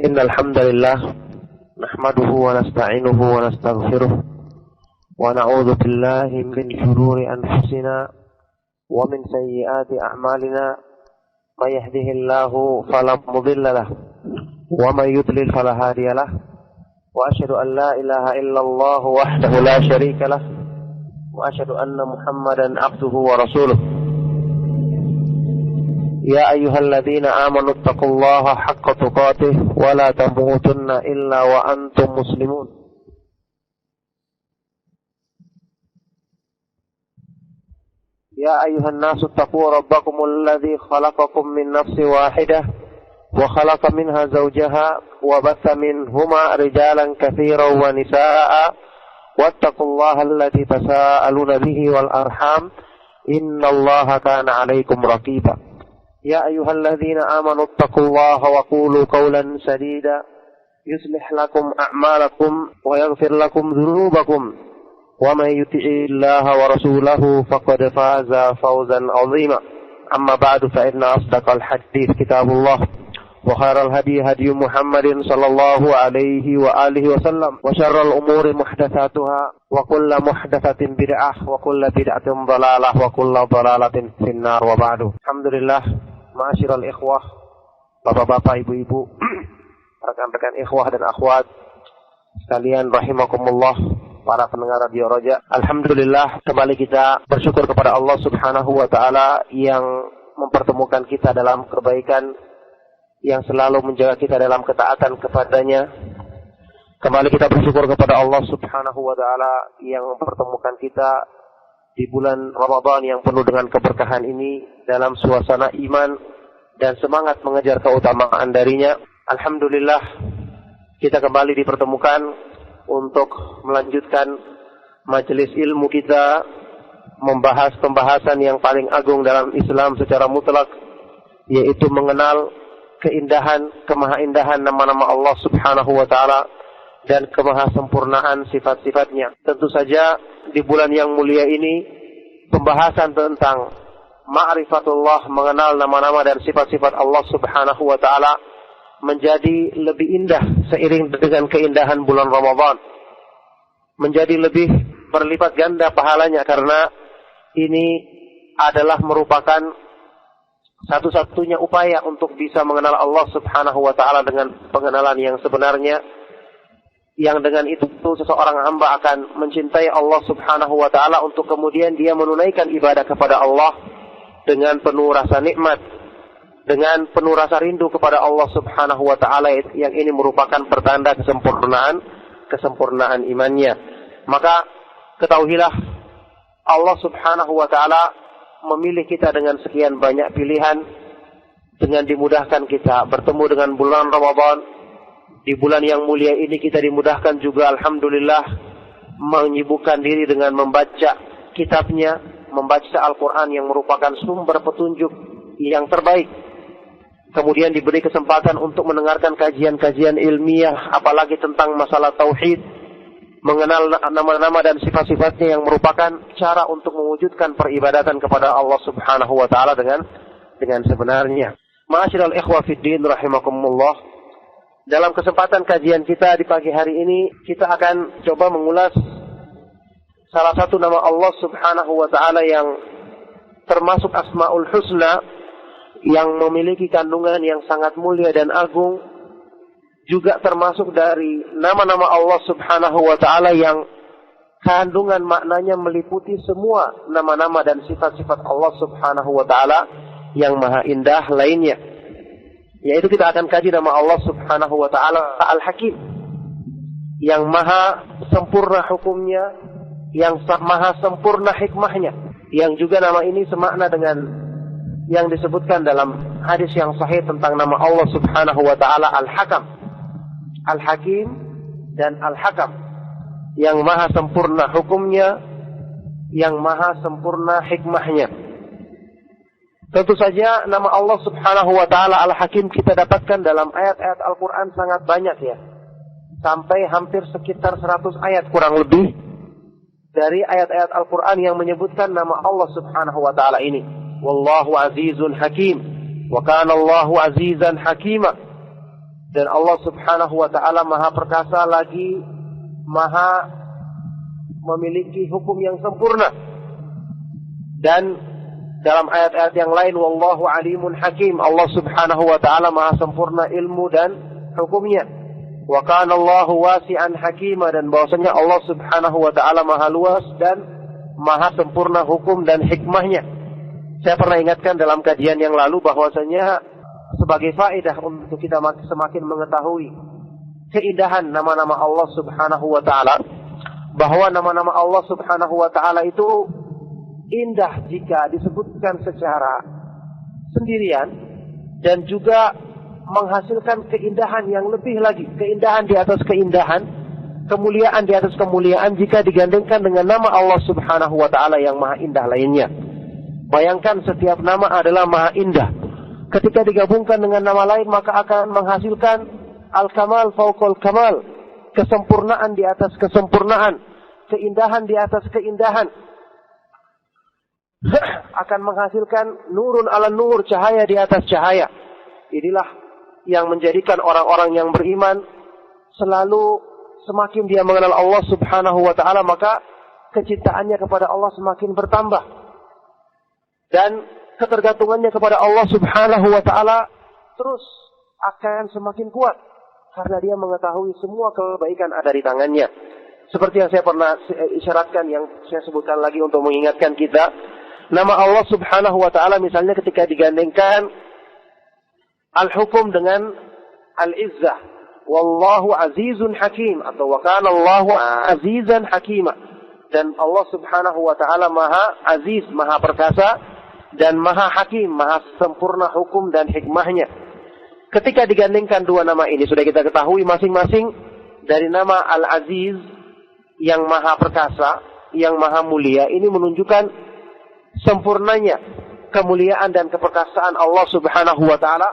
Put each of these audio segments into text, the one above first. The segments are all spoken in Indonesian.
إن الحمد لله نحمده ونستعينه ونستغفره ونعوذ بالله من شرور أنفسنا ومن سيئات أعمالنا من يهده الله فلا مضل له ومن يضلل فلا هادي له وأشهد أن لا إله إلا الله وحده لا شريك له وأشهد أن محمدا عبده ورسوله يا أيها الذين آمنوا اتقوا الله حق تقاته ولا تموتن إلا وأنتم مسلمون يا أيها الناس اتقوا ربكم الذي خلقكم من نفس واحدة وخلق منها زوجها وبث منهما رجالا كثيرا ونساء واتقوا الله الذي تساءلون به والأرحام إن الله كان عليكم رقيبا يا أيها الذين آمنوا اتقوا الله وقولوا قولا سديدا يصلح لكم أعمالكم ويغفر لكم ذنوبكم ومن يطع الله ورسوله فقد فاز فوزا عظيما أما بعد فإن أصدق الحديث كتاب الله وخير الهدي هدي محمد صلى الله عليه وآله وسلم وشر الأمور محدثاتها وكل محدثة بدعة وكل بدعة ضلالة وكل ضلالة في النار وبعد. Alhamdulillah, ma'asyiral ikhwah, bapak-bapak, ibu-ibu, rekan-rekan ikhwah dan akhwat sekalian rahimakumullah, para pendengar Radio Roja. Alhamdulillah, kembali kita bersyukur kepada Allah Subhanahu wa taala yang mempertemukan kita dalam kebaikan, yang selalu menjaga kita dalam ketaatan kepadanya. Kembali kita bersyukur kepada Allah Subhanahu wa taala yang mempertemukan kita di bulan Ramadan yang penuh dengan keberkahan ini dalam suasana iman dan semangat mengejar keutamaan darinya. Alhamdulillah, kita kembali dipertemukan untuk melanjutkan majelis ilmu kita, membahas pembahasan yang paling agung dalam Islam secara mutlak, yaitu mengenal keindahan, kemahaindahan nama-nama Allah Subhanahu wa taala dan kemahasempurnaan sifat-sifatnya. Tentu saja di bulan yang mulia ini pembahasan tentang ma'rifatullah, mengenal nama-nama dan sifat-sifat Allah Subhanahu wa taala menjadi lebih indah seiring dengan keindahan bulan Ramadan. Menjadi lebih berlipat ganda pahalanya karena ini adalah merupakan satu-satunya upaya untuk bisa mengenal Allah Subhanahu wa taala dengan pengenalan yang sebenarnya, yang dengan itu seseorang hamba akan mencintai Allah Subhanahu wa taala untuk kemudian dia menunaikan ibadah kepada Allah dengan penuh rasa nikmat, dengan penuh rasa rindu kepada Allah Subhanahu wa taala, yang ini merupakan pertanda kesempurnaan imannya. Maka ketahuilah, Allah Subhanahu wa taala memilih kita dengan sekian banyak pilihan, dengan dimudahkan kita bertemu dengan bulan Ramadan. Di bulan yang mulia ini kita dimudahkan juga, alhamdulillah, menyibukkan diri dengan membaca kitabnya, membaca Al-Quran yang merupakan sumber petunjuk yang terbaik. Kemudian diberi kesempatan untuk mendengarkan kajian-kajian ilmiah, apalagi tentang masalah tauhid, mengenal nama-nama dan sifat-sifatnya yang merupakan cara untuk mewujudkan peribadatan kepada Allah Subhanahu wa taala dengan sebenarnya. Ma'asyiral ikhwah fid din rahimakumullah, dalam kesempatan kajian kita di pagi hari ini kita akan coba mengulas salah satu nama Allah Subhanahu wa taala yang termasuk Asmaul Husna, yang memiliki kandungan yang sangat mulia dan agung, juga termasuk dari nama-nama Allah Subhanahu wa taala yang kandungan maknanya meliputi semua nama-nama dan sifat-sifat Allah Subhanahu wa taala yang maha indah lainnya. Yaitu kita akan kaji nama Allah Subhanahu wa taala Al-Hakim, yang maha sempurna hukumnya, yang maha sempurna hikmahnya, yang juga nama ini semakna dengan yang disebutkan dalam hadis yang sahih tentang nama Allah Subhanahu wa taala Al-Hakam. Al-Hakim dan Al-Hakam, yang maha sempurna hukumnya, yang maha sempurna hikmahnya. Tentu saja nama Allah Subhanahu wa taala Al-Hakim kita dapatkan dalam ayat-ayat Al-Quran sangat banyak ya. Sampai hampir sekitar 100 ayat kurang lebih dari ayat-ayat Al-Quran yang menyebutkan nama Allah Subhanahu wa taala ini. Wallahu azizun hakim wa kana Allahu azizan hakima. Dan Allah subhanahu wa ta'ala maha perkasa lagi maha memiliki hukum yang sempurna. Dan dalam ayat-ayat yang lain, wallahu alimun hakim, Allah subhanahu wa ta'ala maha sempurna ilmu dan hukumnya. Wa kana Allahu wasi'an hakima, dan bahwasanya Allah subhanahu wa ta'ala maha luas dan maha sempurna hukum dan hikmahnya. Saya pernah ingatkan dalam kajian yang lalu bahwasanya sebagai faedah untuk kita semakin mengetahui keindahan nama-nama Allah subhanahu wa ta'ala, bahwa nama-nama Allah subhanahu wa ta'ala itu indah jika disebutkan secara sendirian, dan juga menghasilkan keindahan yang lebih lagi, keindahan di atas keindahan, kemuliaan di atas kemuliaan jika digandengkan dengan nama Allah subhanahu wa ta'ala yang maha indah lainnya. Bayangkan setiap nama adalah maha indah. Ketika digabungkan dengan nama lain maka akan menghasilkan al-kamal fauqal kamal, kesempurnaan di atas kesempurnaan, keindahan di atas keindahan. Akan menghasilkan nurun ala nur, cahaya di atas cahaya. Inilah yang menjadikan orang-orang yang beriman selalu semakin dia mengenal Allah subhanahu wa ta'ala, maka kecintaannya kepada Allah semakin bertambah. Dan ketergantungannya kepada Allah subhanahu wa ta'ala terus akan semakin kuat, karena dia mengetahui semua kebaikan ada di tangannya. Seperti yang saya pernah isyaratkan, yang saya sebutkan lagi untuk mengingatkan kita, nama Allah subhanahu wa ta'ala misalnya ketika digandengkan al-hukum dengan al-izzah, wallahu azizun hakim, atau wa kana Allahu azizan hakima, dan Allah subhanahu wa ta'ala maha aziz, maha perkasa, dan maha hakim, maha sempurna hukum dan hikmahnya. Ketika digandengkan dua nama ini, sudah kita ketahui masing-masing dari nama Al-Aziz yang maha perkasa, yang maha mulia, ini menunjukkan sempurnanya kemuliaan dan keperkasaan Allah subhanahu wa ta'ala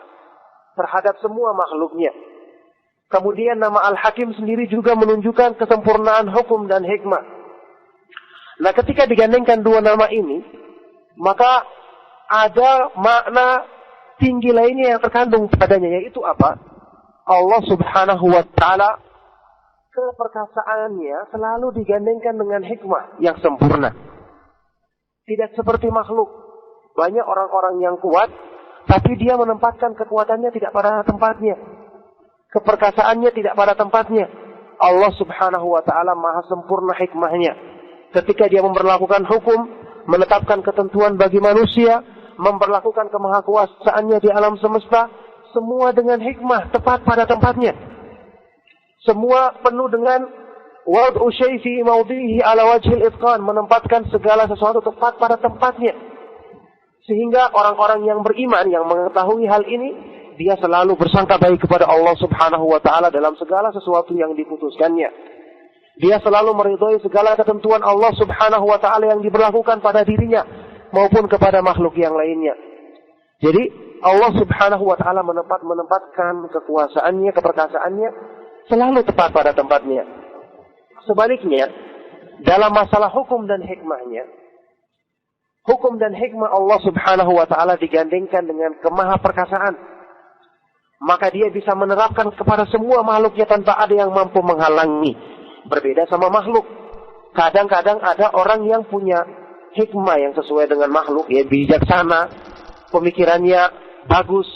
terhadap semua makhluknya. Kemudian nama Al-Hakim sendiri juga menunjukkan kesempurnaan hukum dan hikmah. Nah, ketika digandengkan dua nama ini, maka ada makna tinggi lainnya yang terkandung padanya, yaitu apa? Allah subhanahu wa ta'ala keperkasaannya selalu digandengkan dengan hikmah yang sempurna. Tidak seperti makhluk. Banyak orang-orang yang kuat, tapi dia menempatkan kekuatannya tidak pada tempatnya. Keperkasaannya tidak pada tempatnya. Allah subhanahu wa ta'ala maha sempurna hikmahnya. Ketika dia memberlakukan hukum, menetapkan ketentuan bagi manusia, memperlakukan kemahakuasaannya di alam semesta, semua dengan hikmah, tepat pada tempatnya. Semua penuh dengan wad'u syai' fi mawdihi ala wajhil itqan, menempatkan segala sesuatu tepat pada tempatnya. Sehingga orang-orang yang beriman, yang mengetahui hal ini, dia selalu bersangka baik kepada Allah subhanahu wa ta'ala dalam segala sesuatu yang diputuskannya. Dia selalu meridhai segala ketentuan Allah subhanahu wa ta'ala yang diberlakukan pada dirinya maupun kepada makhluk yang lainnya. Jadi Allah subhanahu wa ta'ala menempatkan kekuasaannya, keperkasaannya selalu tepat pada tempatnya. Sebaliknya, dalam masalah hukum dan hikmahnya, hukum dan hikmah Allah subhanahu wa ta'ala digandengkan dengan kemahaperkasaan. Maka dia bisa menerapkan kepada semua makhluknya tanpa ada yang mampu menghalangi. Berbeda sama makhluk. Kadang-kadang ada orang yang punya hikmah yang sesuai dengan makhluk, ya bijaksana, pemikirannya bagus,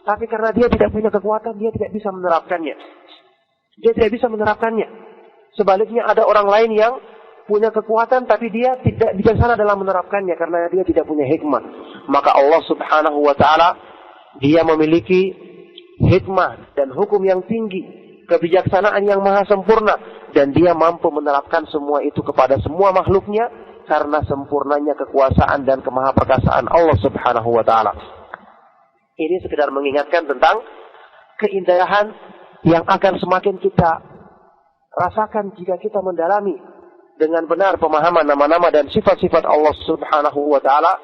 tapi karena dia tidak punya kekuatan, dia tidak bisa menerapkannya. Dia tidak bisa menerapkannya. Sebaliknya ada orang lain yang punya kekuatan, tapi dia tidak bijaksana dalam menerapkannya karena dia tidak punya hikmah. Maka Allah subhanahu wa ta'ala, dia memiliki hikmah dan hukum yang tinggi, kebijaksanaan yang maha sempurna, dan dia mampu menerapkan semua itu kepada semua makhluknya karena sempurnanya kekuasaan dan kemahaperkasaan Allah subhanahu wa ta'ala. Ini sekedar mengingatkan tentang keindahan yang akan semakin kita rasakan jika kita mendalami dengan benar pemahaman nama-nama dan sifat-sifat Allah subhanahu wa ta'ala.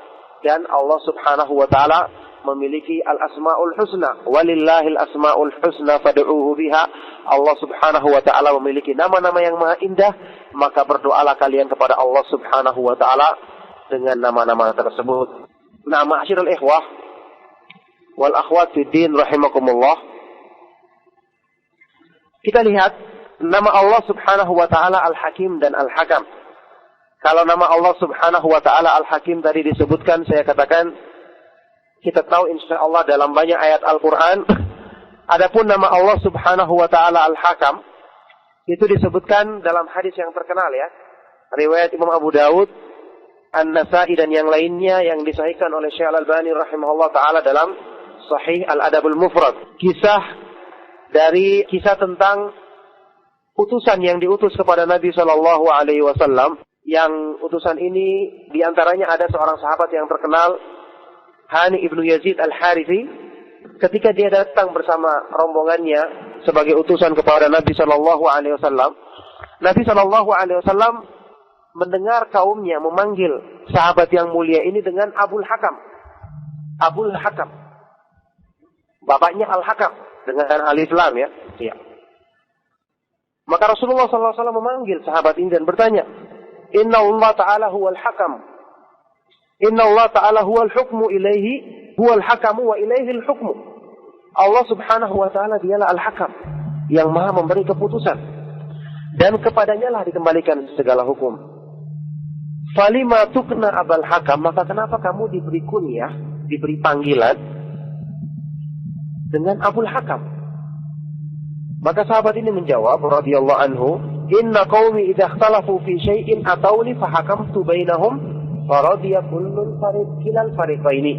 Dan Allah subhanahu wa ta'ala memiliki al-asma'ul husna. Walillahil asma'ul husna fad'uuhu biha. Allah subhanahu wa ta'ala memiliki nama-nama yang maha indah, maka berdoalah kalian kepada Allah subhanahu wa ta'ala dengan nama-nama tersebut. Nah, ma'asyiral ikhwah wal akhwat fi din rahimakumullah, Kita lihat nama Allah Subhanahu wa taala Al-Hakim dan Al-Hakam. Kalau nama Allah Subhanahu wa taala Al-Hakim tadi disebutkan, saya katakan kita tahu insyaallah dalam banyak ayat Al-Qur'an. Adapun nama Allah Subhanahu wa taala Al-Hakam itu disebutkan dalam hadis yang terkenal ya. Riwayat Imam Abu Daud, An-Nasa'i dan yang lainnya yang disahihkan oleh Syekh Al-Albani rahimahullah taala dalam Sahih Al-Adabul Mufrad. Kisah tentang utusan yang diutus kepada Nabi sallallahu alaihi wasallam. Yang utusan ini diantaranya ada seorang sahabat yang terkenal, Hani ibnu Yazid Al-Harithi. Ketika dia datang bersama rombongannya sebagai utusan kepada Nabi sallallahu alaihi wasallam, Nabi sallallahu alaihi wasallam mendengar kaumnya memanggil sahabat yang mulia ini dengan Abul Hakam. Abul Hakam. Bapaknya Al-Hakam dengan alif lam ya. Iya. Maka Rasulullah sallallahu alaihi wasallam memanggil sahabat ini dan bertanya, Inna Allah Ta'ala huwal hakam. Inna Allah Ta'ala huwal hukmu ilaihi, huwal hakamu wa ilaihi al-hukmu. Allah Subhanahu wa Ta'ala dialah al-hakam, yang maha memberi keputusan. Dan kepadanya lah dikembalikan segala hukum. Falima tukna abal hakam, maka kenapa kamu diberi kunyah, diberi panggilan dengan Abul Hakam? Maka sahabat ini menjawab, radhiyallahu anhu, Inna qaumi idza ikhtalafu fi syai'in atawni fahakamtu bainahum faradiya kullun kilal fariqaini.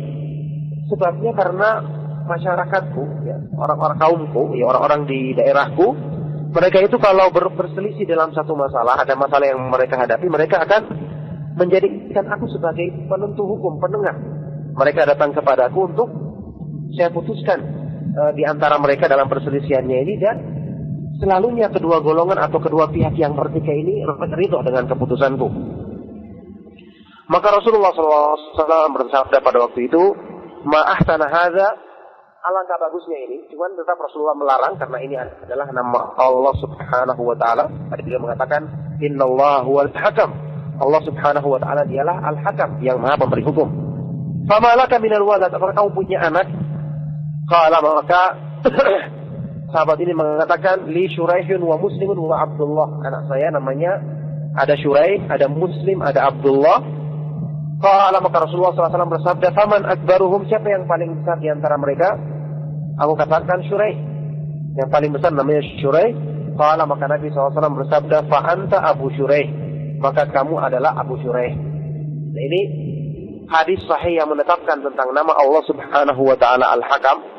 Sebabnya karena masyarakatku, ya, orang-orang kaumku, ya, orang-orang di daerahku, mereka itu kalau berselisih dalam satu masalah, ada masalah yang mereka hadapi, mereka akan menjadikan aku sebagai penentu hukum, penengah. Mereka datang kepadaku untuk saya putuskan di antara mereka dalam perselisihannya ini, dan selalunya kedua golongan atau kedua pihak yang bertikai ini ridho dengan keputusanku. Maka Rasulullah SAW bersabda pada waktu itu, ma'ahsana hadza, alangkah bagusnya ini. Cuman tetap Rasulullah melarang karena ini adalah nama Allah Subhanahu wa taala. Tadi dia mengatakan, Innallaha huwal hakam. Allah Subhanahu wa taala dialah Al-Hakam, yang maha pemberi hukum. Fama laka minal walad, apakah kamu punya anak? Qala, maka sahabat ini mengatakan, li Syuraihun wa Muslimun wa Abdullah. Anak saya namanya ada Syuraih, ada Muslim, ada Abdullah. Qala, maka Rasulullah SAW bersabda, faman akbaruhum, siapa yang paling besar di antara mereka? Aku katakan Syuraih. Yang paling besar namanya Syuraih. Qala, maka Nabi SAW bersabda, fa anta Abu Syuraih, maka kamu adalah Abu Syuraih. Nah, ini hadis sahih yang menetapkan tentang nama Allah Subhanahu wa taala Al-Hakam.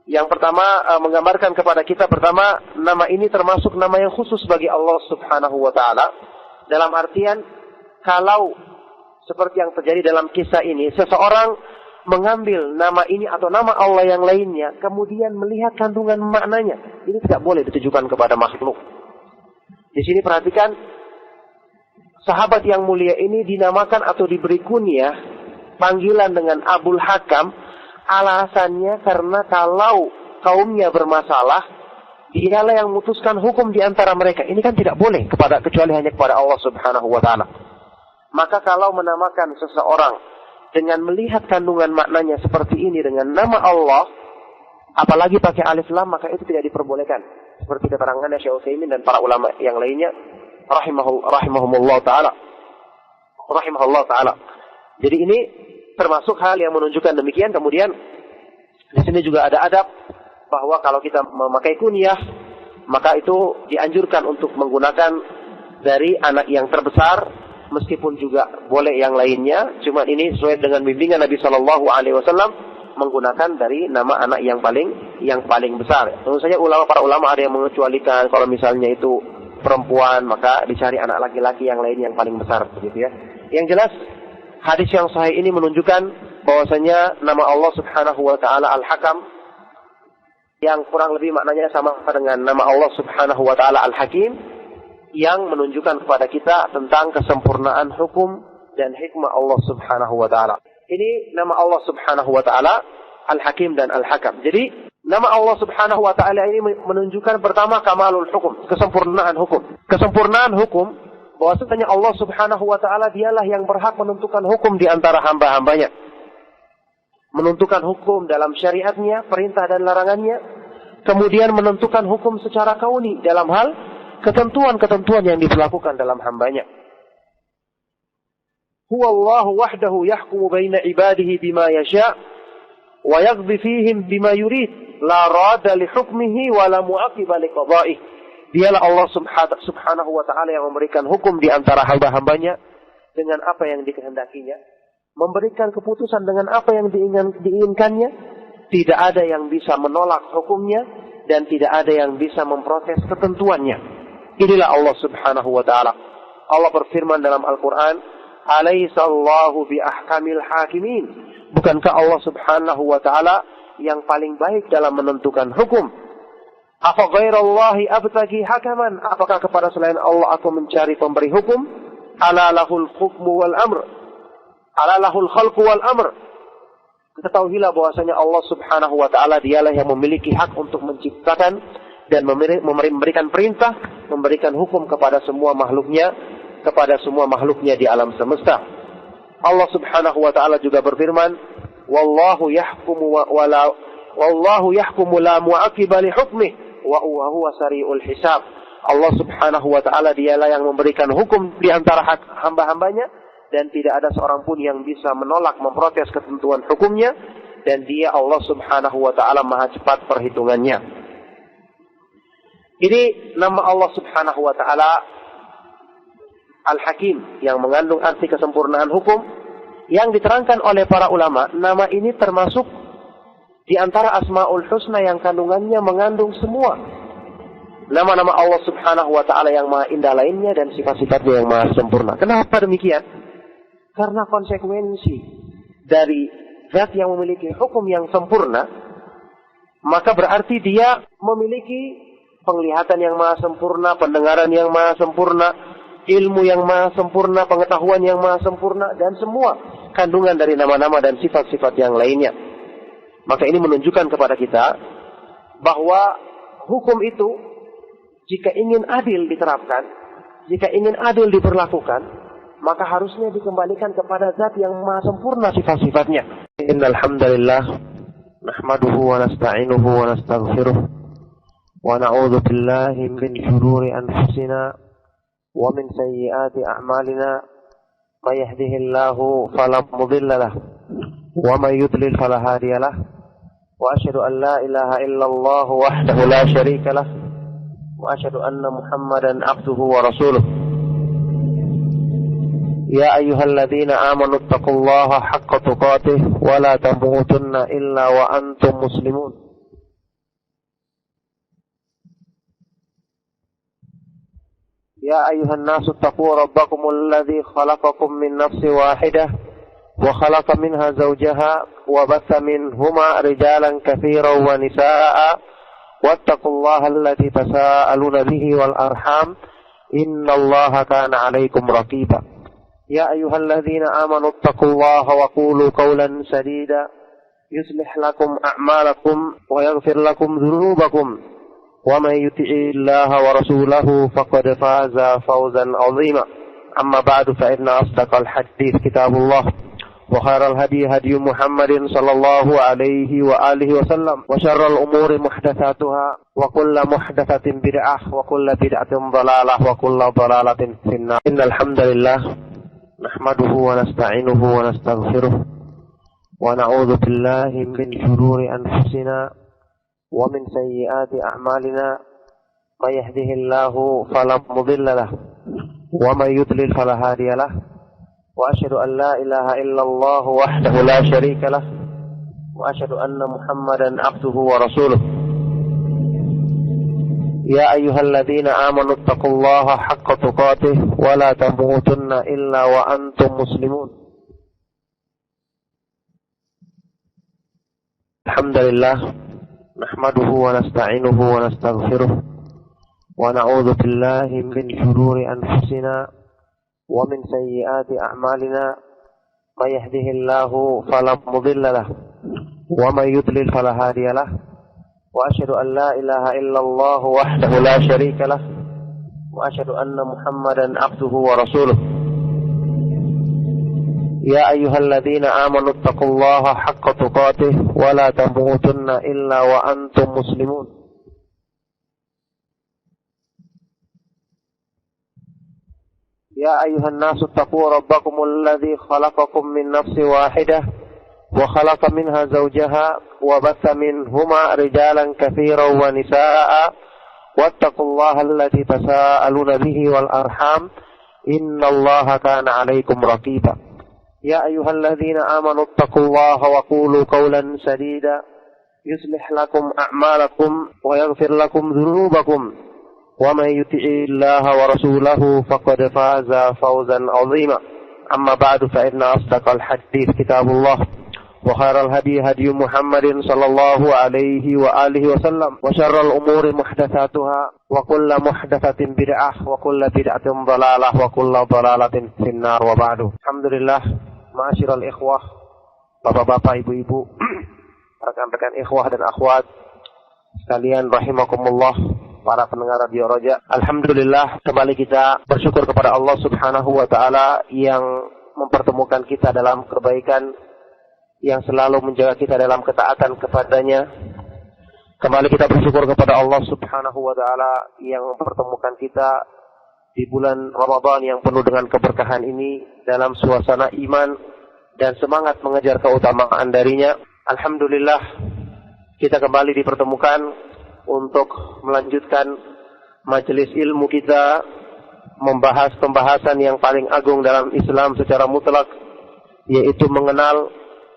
Yang pertama menggambarkan kepada kita, pertama, nama ini termasuk nama yang khusus bagi Allah Subhanahu wa taala. Dalam artian, kalau seperti yang terjadi dalam kisah ini, seseorang mengambil nama ini atau nama Allah yang lainnya, kemudian melihat kandungan maknanya, ini tidak boleh ditujukan kepada makhluk. Di sini perhatikan, sahabat yang mulia ini dinamakan atau diberi kunyah, panggilan dengan Abul Hakam. Alasannya karena kalau kaumnya bermasalah, dialah yang memutuskan hukum di antara mereka. Ini kan tidak boleh kecuali hanya kepada Allah Subhanahu wa taala. Maka kalau menamakan seseorang dengan melihat kandungan maknanya seperti ini dengan nama Allah, apalagi pakai alif lam, maka itu tidak diperbolehkan. Seperti keterangannya Syekh Utsaimin dan para ulama yang lainnya rahimahumullah taala. Jadi ini termasuk hal yang menunjukkan demikian. Kemudian di sini juga ada adab bahwa kalau kita memakai kunyah, maka itu dianjurkan untuk menggunakan dari anak yang terbesar, meskipun juga boleh yang lainnya. Cuma ini sesuai dengan bimbingan Nabi Shallallahu Alaihi Wasallam, menggunakan dari nama anak yang paling besar. Tentu saja para ulama ada yang mengecualikan kalau misalnya itu perempuan, maka dicari anak laki-laki yang lain yang paling besar, begitu ya. Yang jelas, hadis yang sahih ini menunjukkan bahwasanya nama Allah Subhanahu wa taala Al-Hakam, yang kurang lebih maknanya sama dengan nama Allah Subhanahu wa taala Al-Hakim, yang menunjukkan kepada kita tentang kesempurnaan hukum dan hikmah Allah Subhanahu wa taala. Ini nama Allah Subhanahu wa taala Al-Hakim dan Al-Hakam. Jadi nama Allah Subhanahu wa taala ini menunjukkan pertama kamalul hukum, kesempurnaan hukum. Kesempurnaan hukum, bahwasanya Allah Subhanahu wa taala dialah yang berhak menentukan hukum di antara hamba-hambanya. Menentukan hukum dalam syariatnya, perintah dan larangannya. kemudian menentukan hukum secara kauni dalam hal ketentuan-ketentuan yang diberlakukan dalam hambanya. Huwallahu wahdahu yahkumu baina ibadihi bima yasha' wa yaqdi fihim bima yurid la rada li hukmihi wa la mu'aqiba li qada'ihi. Dialah Allah subhanahu wa ta'ala yang memberikan hukum di antara hamba-hambanya dengan apa yang dikehendakinya, memberikan keputusan dengan apa yang diinginkannya. Tidak ada yang bisa menolak hukumnya dan tidak ada yang bisa memprotes ketentuannya. Inilah Allah subhanahu wa ta'ala. Allah berfirman dalam Al-Quran, Alaihissallahu bi ahkamil hakimin. Bukankah Allah subhanahu wa ta'ala yang paling baik dalam menentukan hukum? Afa ghairallahi abtagi hakaman. Apakah kepada selain Allah aku mencari pemberi hukum? Ala lahul hukmu wal amr. Ala lahul khalqu wal amr. Ketahuilah bahwasanya Allah subhanahu wa ta'ala dialah yang memiliki hak untuk menciptakan dan memberikan perintah, memberikan hukum kepada semua makhluknya di alam semesta. Allah subhanahu wa ta'ala juga berfirman, Wallahu yahkumu la mu'aqiba li hukmih wa huwa sari'ul hisab. Allah subhanahu wa ta'ala dialah yang memberikan hukum di antara hamba-hambanya dan tidak ada seorang pun yang bisa menolak, memprotes ketentuan hukumnya, dan dia Allah subhanahu wa ta'ala maha cepat perhitungannya. Ini nama Allah subhanahu wa ta'ala Al-Hakim, yang mengandung arti kesempurnaan hukum, yang diterangkan oleh para ulama. Nama ini termasuk di antara Asmaul Husna yang kandungannya mengandung semua nama-nama Allah subhanahu wa ta'ala yang maha indah lainnya dan sifat-sifatnya yang maha sempurna. Kenapa demikian? Karena konsekuensi dari zat yang memiliki hukum yang sempurna, maka berarti dia memiliki penglihatan yang maha sempurna, pendengaran yang maha sempurna, ilmu yang maha sempurna, pengetahuan yang maha sempurna, dan semua kandungan dari nama-nama dan sifat-sifat yang lainnya. Maka ini menunjukkan kepada kita bahwa hukum itu jika ingin adil diterapkan, jika ingin adil diberlakukan, maka harusnya dikembalikan kepada zat yang maha sempurna sifat-sifatnya. Innal hamdalillah nahmaduhu wa nasta'inuhu wa nastaghfiruh wa na'udzu billahi min shururi anfusina wa min sayyiati a'malina. May yahdihillahu fala mudilla lahu wa may yudlil fala hadiya lahu. Wa asyhadu an la ilaha illallah wahdahu la syarika lahu wa asyhadu anna Muhammadan abduhu wa rasuluh. Ya ayyuhalladzina amanu taqullaha haqqa tuqatih wa la tamutunna illa wa antum muslimun. Ya ayyuhan nasu taqu rabbakumul ladzi khalaqakum min nafsin wahidah wa khalaqa minha zawjaha wa batha minhuma rijalan katsiran wa nisaa'a wattaqullaha alladzi tasaaluna bihi wal arham innallaha kana 'alaikum raqiba. Ya ayyuhalladzina amanu taqullaha wa qulu qawlan sadida yuslih lakum a'malakum wa yaghfir lakum dhunubakum. وَمَنْ يُطِعِ اللَّهَ وَرَسُولَهُ فَقَدْ فَازَ فَوْزًا عَظِيمًا. أَمَّا بَعْدُ فَإِنَّ أَصْدَقَ الْحَدِيثِ كِتَابُ اللَّهِ وَخَيْرَ الْهَدْيِ هَدْيُ مُحَمَّدٍ صلى الله عليه وآله وسلم وشر الأمور محدثاتها وكل محدثة بدعة وكل بدعة ضلالة وكل ضلالة في النار. إن الحمد لله نحمده ونستعينه ونستغفره ونعوذ بالله من شرور أنفسنا ومن سيئات أعمالنا. من يهده الله فلا مضل له ومن يضلل فلا هادي له وأشهد أن لا إله إلا الله وحده لا شريك له وأشهد أن محمدا عبده ورسوله. يا أيها الذين آمنوا اتقوا الله حق تقاته ولا تموتن إلا وأنتم مسلمون. الحمد لله نحمده ونستعينه ونستغفره ونعوذ بالله من شرور أنفسنا ومن سيئات أعمالنا. من يهده الله فلا مضل له ومن يضلل فلا هادي له وأشهد أن لا إله إلا الله وحده لا شريك له وأشهد أن محمدا عبده ورسوله. يا أيها الذين آمنوا اتقوا الله حق تقاته ولا تموتن إلا وأنتم مسلمون. يا أيها الناس اتقوا ربكم الذي خلقكم من نفس واحدة وخلق منها زوجها وبث منهما رجالا كثيرا ونساء واتقوا الله الذي تساءلون به والأرحام إن الله كان عليكم رقيبا يا أيها الذين آمنوا اتقوا الله وقولوا قولا سديدا يصلح لكم أعمالكم ويغفر لكم ذنوبكم ومن يطع الله ورسوله فقد فاز فوزا عظيما أما بعد فإن أصدق الحديث كتاب الله وخير الهدي هدي محمد صلى الله عليه وآله وسلم وشر الأمور محدثاتها وكل محدثة بدعة وكل بدعة ضلالة وكل ضلالة في النار وبعد. Alhamdulillah, ma'asyiral ikhwah, bapak-bapak, ibu-ibu, rekan-rekan ikhwah dan akhwat sekalian rahimakumullah, para pendengar Radio Roja. Alhamdulillah, kembali kita bersyukur kepada Allah Subhanahu wa taala yang mempertemukan kita dalam kebaikan, yang selalu menjaga kita dalam ketaatan kepadanya. Kembali kita bersyukur kepada Allah Subhanahu wa taala yang mempertemukan kita di bulan Ramadan yang penuh dengan keberkahan ini dalam suasana iman dan semangat mengejar keutamaan darinya. Alhamdulillah, kita kembali dipertemukan untuk melanjutkan majelis ilmu kita, membahas pembahasan yang paling agung dalam Islam secara mutlak, yaitu mengenal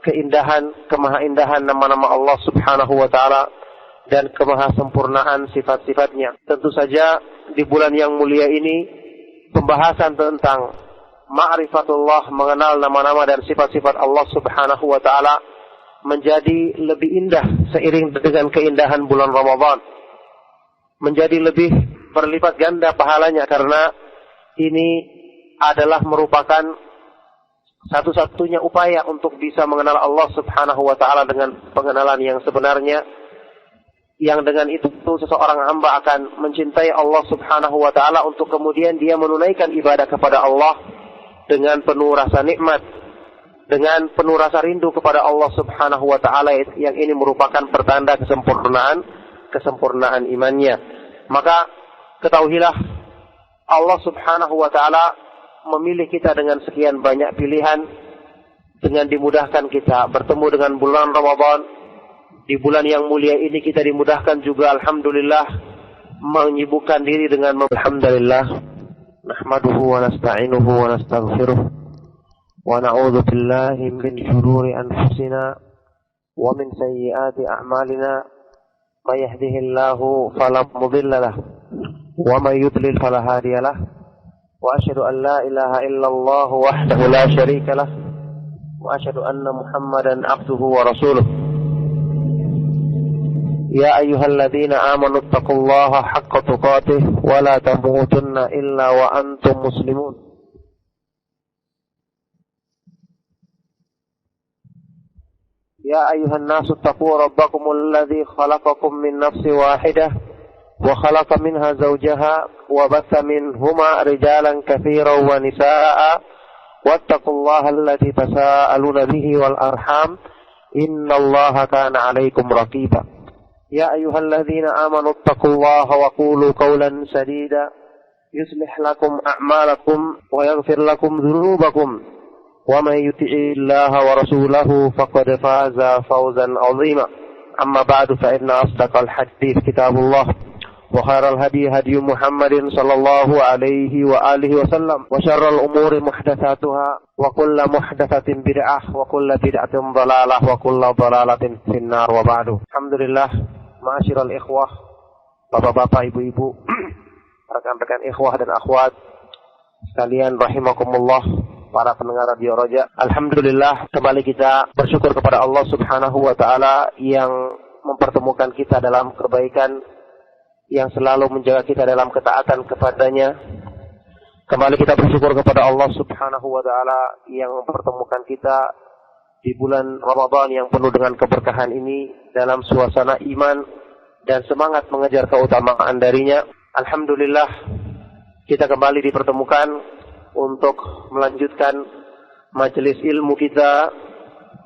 keindahan, kemahaindahan nama-nama Allah Subhanahu wa taala dan kemahasempurnaan sifat-sifatnya. Tentu saja di bulan yang mulia ini pembahasan tentang ma'rifatullah, mengenal nama-nama dan sifat-sifat Allah Subhanahu wa taala menjadi lebih indah seiring dengan keindahan bulan Ramadan. Menjadi lebih berlipat ganda pahalanya karena ini adalah merupakan satu-satunya upaya untuk bisa mengenal Allah Subhanahu wa taala dengan pengenalan yang sebenarnya, yang dengan itu seseorang hamba akan mencintai Allah Subhanahu wa taala untuk kemudian dia menunaikan ibadah kepada Allah dengan penuh rasa nikmat, dengan penuh rasa rindu kepada Allah Subhanahu wa taala, yang ini merupakan pertanda kesempurnaan imannya. Maka ketahuilah, Allah Subhanahu wa taala memilih kita dengan sekian banyak pilihan, dengan dimudahkan kita bertemu dengan bulan Ramadan. Di bulan yang mulia ini kita dimudahkan juga, alhamdulillah, menyibukkan diri dengan alhamdulillah, nahmaduhu wa nasta'inuhu wa nastaghfiruh wa na'udzu billahi min shururi anfusina wa min sayyiati a'malina, may yahdihillahu fala mudilla lahu wa may yudlil fala hadiya lahu. وأشهد أن لا إله إلا الله وحده لا شريك له وأشهد أن محمدا عبده ورسوله يا أيها الذين آمنوا اتقوا الله حق تقاته ولا تموتن إلا وأنتم مسلمون يا أيها الناس اتقوا ربكم الذي خلقكم من نفس واحدة وخلق منها زوجها وبث منهما رجالا كثيرا ونساء واتقوا الله الذي تساءلون به والأرحام إن الله كان عليكم رقيبا يا أيها الذين آمنوا اتقوا الله وقولوا قولا سديدا يصلح لكم أعمالكم ويغفر لكم ذنوبكم ومن يطع الله ورسوله فقد فاز فوزا عظيما أما بعد فإن أصدق الحديث كتاب الله وخير الهدي هدي محمد صلى الله عليه وآله وسلم وشر الأمور محدثاتها وكل محدثة بدعة وكل بدعة ضلالة وكل ضلالة في النار وبعد. Alhamdulillah, ma'asyiral ikhwah, bapak-bapak, ibu-ibu, rekan-rekan ikhwah dan akhwat sekalian rahimakumullah, para pendengar Radio Roja. Alhamdulillah, kembali kita bersyukur kepada Allah Subhanahu wa taala yang mempertemukan kita dalam kebaikan, yang selalu menjaga kita dalam ketaatan kepadanya. Kembali kita bersyukur kepada Allah Subhanahu wa taala yang mempertemukan kita di bulan Ramadan yang penuh dengan keberkahan ini dalam suasana iman dan semangat mengejar keutamaan darinya. Alhamdulillah, kita kembali dipertemukan untuk melanjutkan majelis ilmu kita,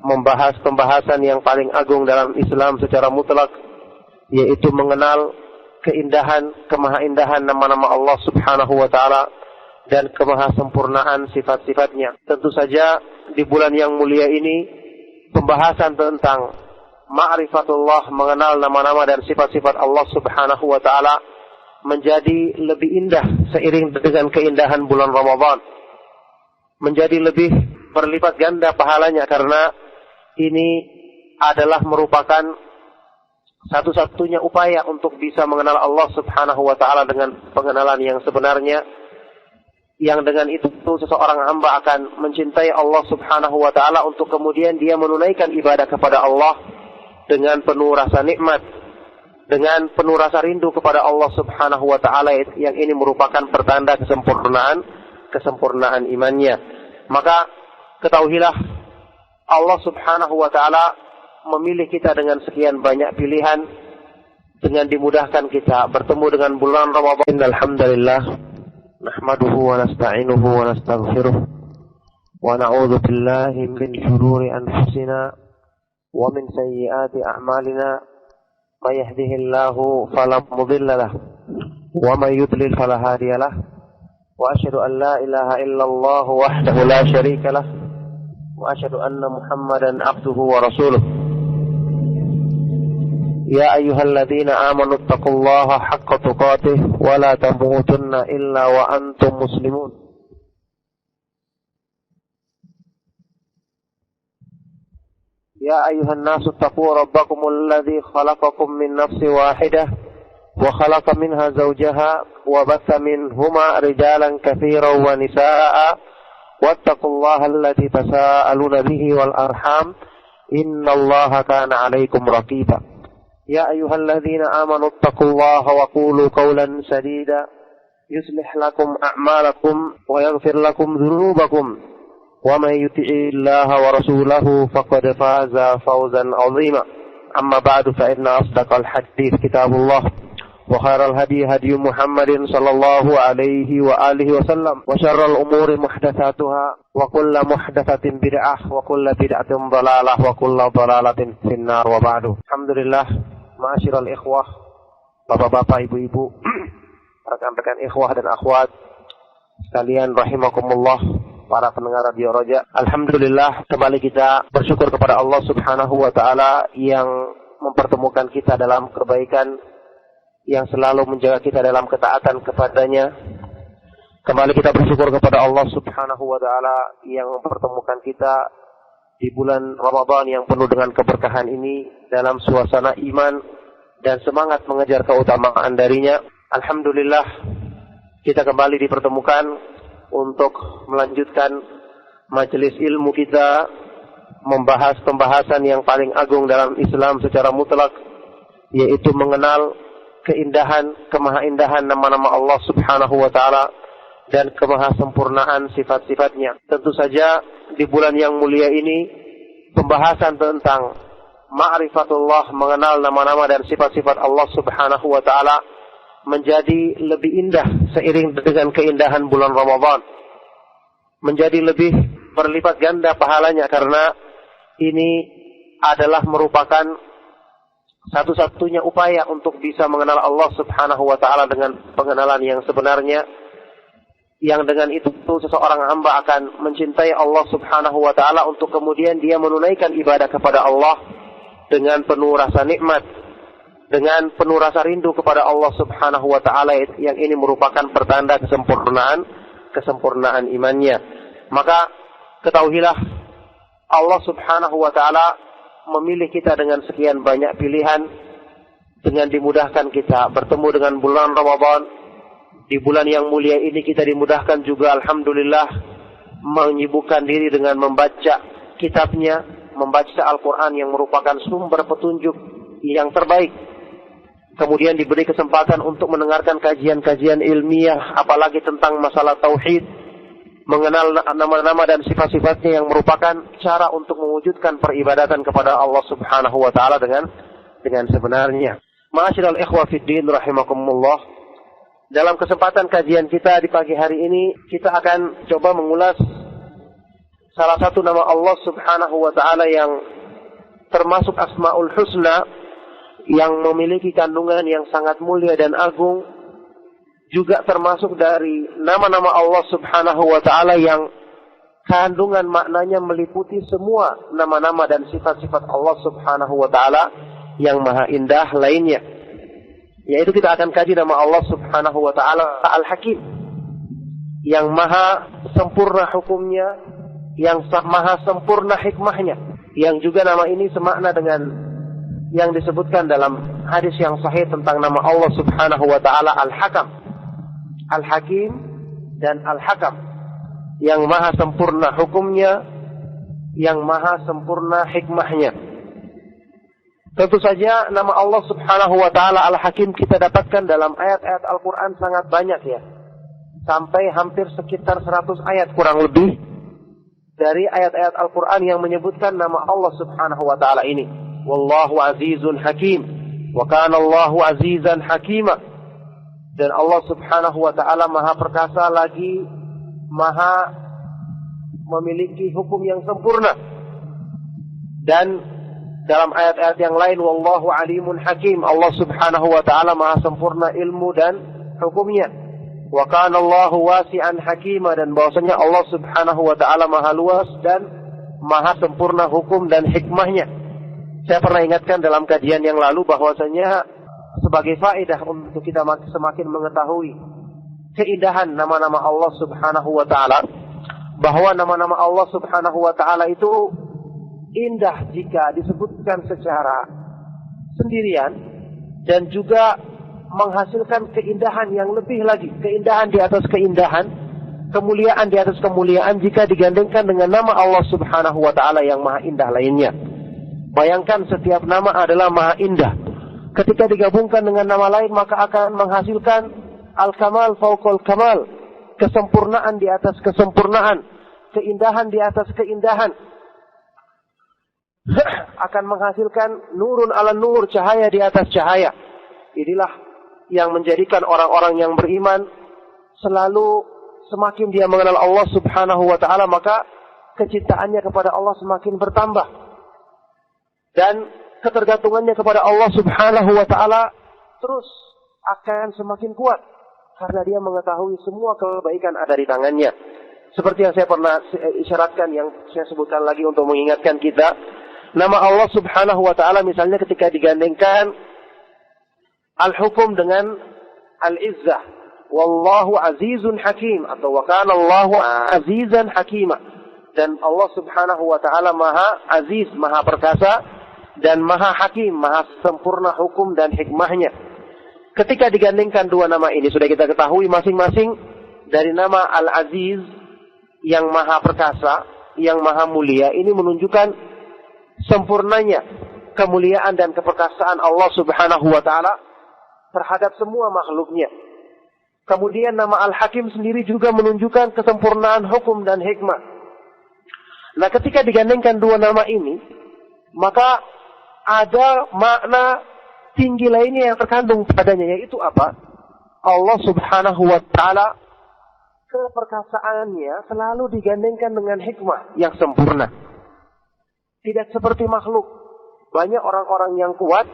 membahas pembahasan yang paling agung dalam Islam secara mutlak, yaitu mengenal keindahan, kemahaindahan nama-nama Allah Subhanahu wa taala dan kemahasempurnaan sifat-sifatnya. Tentu saja di bulan yang mulia ini pembahasan tentang ma'rifatullah, mengenal nama-nama dan sifat-sifat Allah Subhanahu wa taala, menjadi lebih indah seiring dengan keindahan bulan Ramadan. Menjadi lebih berlipat ganda pahalanya karena ini adalah merupakan satu-satunya upaya untuk bisa mengenal Allah Subhanahu wa taala dengan pengenalan yang sebenarnya, yang dengan itu seseorang hamba akan mencintai Allah Subhanahu wa taala untuk kemudian dia menunaikan ibadah kepada Allah dengan penuh rasa nikmat, dengan penuh rasa rindu kepada Allah Subhanahu wa taala, yang ini merupakan pertanda kesempurnaan imannya. Maka ketahuilah Allah Subhanahu wa taala memilih kita dengan sekian banyak pilihan, dengan dimudahkan kita bertemu dengan bulan Ramadan. Alhamdulillah, nahmaduhu wa nasta'inuhu wa nastaghfiruh wa na'udzu billahi min shururi anfusina wa min sayyiati a'malina. May yahdihillahu fala mudilla lahu wa may yudlil fala hadiya lahu wa asyhadu an la ilaha illallah wahdahu la syarika lahu wa asyhadu anna Muhammadan abduhu wa rasuluh. Ya ayyuhalladzina amanu taqullaha haqqa tuqatih wa la tamutunna illa wa antum muslimun. Ya ayyuhan nasu taqu rabbakumul ladzi khalaqakum min nafsin wahidah wa khalaqa minha zawjaha wa batha minhuma rijalan katsiran wa nisaa'a wattaqullaha alladzi tasaaluna bihi wal arham innallaha kana 'alaikum raqiba. يا أيها الذين آمنوا اتقوا الله وقولوا قولا سديدا يصلح لكم أعمالكم ويغفر لكم ذنوبكم ومن يطع الله ورسوله فقد فاز فوزا عظيما. أما بعد فإن أصدق الحديث كتاب الله وخير الهدي هدي محمد صلى الله عليه وآله وسلم وشر الأمور محدثاتها وكل محدثة بدعة وكل بدعة ضلالة وكل ضلالة في النار وبعد. الحمد لله. Ma'asyiral ikhwah, bapak-bapak, ibu-ibu, rekan-rekan ikhwah dan akhwat sekalian rahimakumullah, para pendengar Radio Roja. Alhamdulillah, kembali kita bersyukur kepada Allah Subhanahu wa taala yang mempertemukan kita dalam kebaikan, yang selalu menjaga kita dalam ketaatan kepadanya. Kembali kita bersyukur kepada Allah Subhanahu wa taala yang mempertemukan kita di bulan Ramadan yang penuh dengan keberkahan ini dalam suasana iman dan semangat mengejar keutamaan darinya. Alhamdulillah, kita kembali dipertemukan untuk melanjutkan majelis ilmu kita, membahas pembahasan yang paling agung dalam Islam secara mutlak, yaitu mengenal keindahan, kemahaindahan nama-nama Allah Subhanahu wa taala dan kemahasempurnaan sifat-sifatnya. Tentu saja di bulan yang mulia ini pembahasan tentang ma'rifatullah, mengenal nama-nama dan sifat-sifat Allah Subhanahu wa taala, menjadi lebih indah seiring dengan keindahan bulan Ramadan. Menjadi lebih berlipat ganda pahalanya karena ini adalah merupakan satu-satunya upaya untuk bisa mengenal Allah Subhanahu wa taala dengan pengenalan yang sebenarnya, yang dengan itu seseorang hamba akan mencintai Allah Subhanahu wa taala untuk kemudian dia menunaikan ibadah kepada Allah dengan penuh rasa nikmat, dengan penuh rasa rindu kepada Allah Subhanahu wa taala, yang ini merupakan pertanda kesempurnaan imannya. Maka ketahuilah Allah Subhanahu wa taala memilih kita dengan sekian banyak pilihan, dengan dimudahkan kita bertemu dengan bulan Ramadan. Di bulan yang mulia ini kita dimudahkan juga, alhamdulillah, menyibukkan diri dengan membaca kitabnya, membaca Al-Quran yang merupakan sumber petunjuk yang terbaik. Kemudian diberi kesempatan untuk mendengarkan kajian-kajian ilmiah, apalagi tentang masalah tauhid, mengenal nama-nama dan sifat-sifatnya yang merupakan cara untuk mewujudkan peribadatan kepada Allah Subhanahu wa taala dengan sebenarnya. Ma'asyiral ikhwah fid din rahimakumullah. Dalam kesempatan kajian kita di pagi hari ini, kita akan coba mengulas salah satu nama Allah Subhanahu wa taala yang termasuk Asmaul Husna, yang memiliki kandungan yang sangat mulia dan agung, juga termasuk dari nama-nama Allah Subhanahu wa ta'ala yang kandungan maknanya meliputi semua nama-nama dan sifat-sifat Allah Subhanahu wa ta'ala yang maha indah lainnya. Yaitu kita akan kaji nama Allah Subhanahu wa ta'ala Al-Hakim, yang maha sempurna hukumnya, yang maha sempurna hikmahnya, yang juga nama ini semakna dengan yang disebutkan dalam hadis yang sahih tentang nama Allah Subhanahu wa ta'ala Al-Hakam, Al-Hakim dan Al-Hakam, yang maha sempurna hukumnya, yang maha sempurna hikmahnya. Tentu saja nama Allah Subhanahu wa ta'ala Al-Hakim kita dapatkan dalam ayat-ayat Al-Quran sangat banyak ya. Sampai hampir sekitar 100 ayat kurang lebih dari ayat-ayat Al-Quran yang menyebutkan nama Allah Subhanahu wa ta'ala ini. Wallahu azizun hakim, wa kana Allahu azizan hakima. Dan Allah Subhanahu wa ta'ala maha perkasa lagi maha memiliki hukum yang sempurna. Dan dalam ayat-ayat yang lain, wallahu alimun hakim, Allah Subhanahu wa ta'ala maha sempurna ilmu dan hukumnya. Wa kana Allahu wasi'an hakima, dan bahwasanya Allah Subhanahu wa ta'ala maha luas dan maha sempurna hukum dan hikmahnya. Saya pernah ingatkan dalam kajian yang lalu bahwasanya sebagai faedah untuk kita semakin mengetahui keindahan nama-nama Allah Subhanahu wa ta'ala, bahwa nama-nama Allah Subhanahu wa ta'ala itu indah jika disebutkan secara sendirian, dan juga menghasilkan keindahan yang lebih lagi, keindahan di atas keindahan, kemuliaan di atas kemuliaan jika digandengkan dengan nama Allah Subhanahu wa ta'ala yang maha indah lainnya. Bayangkan setiap nama adalah maha indah. Ketika digabungkan dengan nama lain maka akan menghasilkan al-kamal fauqal kamal, kesempurnaan di atas kesempurnaan, keindahan di atas keindahan. Akan menghasilkan nurun ala nur, cahaya di atas cahaya. Inilah yang menjadikan orang-orang yang beriman selalu semakin dia mengenal Allah Subhanahu wa ta'ala, maka kecintaannya kepada Allah semakin bertambah. Dan ketergantungannya kepada Allah Subhanahu wa ta'ala terus akan semakin kuat, karena dia mengetahui semua kebaikan ada di tangannya. Seperti yang saya pernah isyaratkan, yang saya sebutkan lagi untuk mengingatkan kita, nama Allah Subhanahu wa ta'ala misalnya ketika digandengkan al-hukum dengan al-izzah, wallahu azizun hakim, atau wa kana Allahu azizan hakima, dan Allah Subhanahu wa ta'ala maha aziz, maha perkasa, dan maha hakim, maha sempurna hukum dan hikmahnya. Ketika digandengkan dua nama ini, sudah kita ketahui masing-masing dari nama Al-Aziz yang maha perkasa, yang maha mulia, ini menunjukkan sempurnanya kemuliaan dan keperkasaan Allah Subhanahu wa ta'ala terhadap semua makhluknya. Kemudian nama Al-Hakim sendiri juga menunjukkan kesempurnaan hukum dan hikmah. Nah, ketika digandengkan dua nama ini, maka ada makna tinggi lainnya yang terkandung padanya, yaitu apa? Allah Subhanahu wa ta'ala keperkasaannya selalu digandengkan dengan hikmah yang sempurna. Tidak seperti makhluk. Banyak orang-orang yang kuat,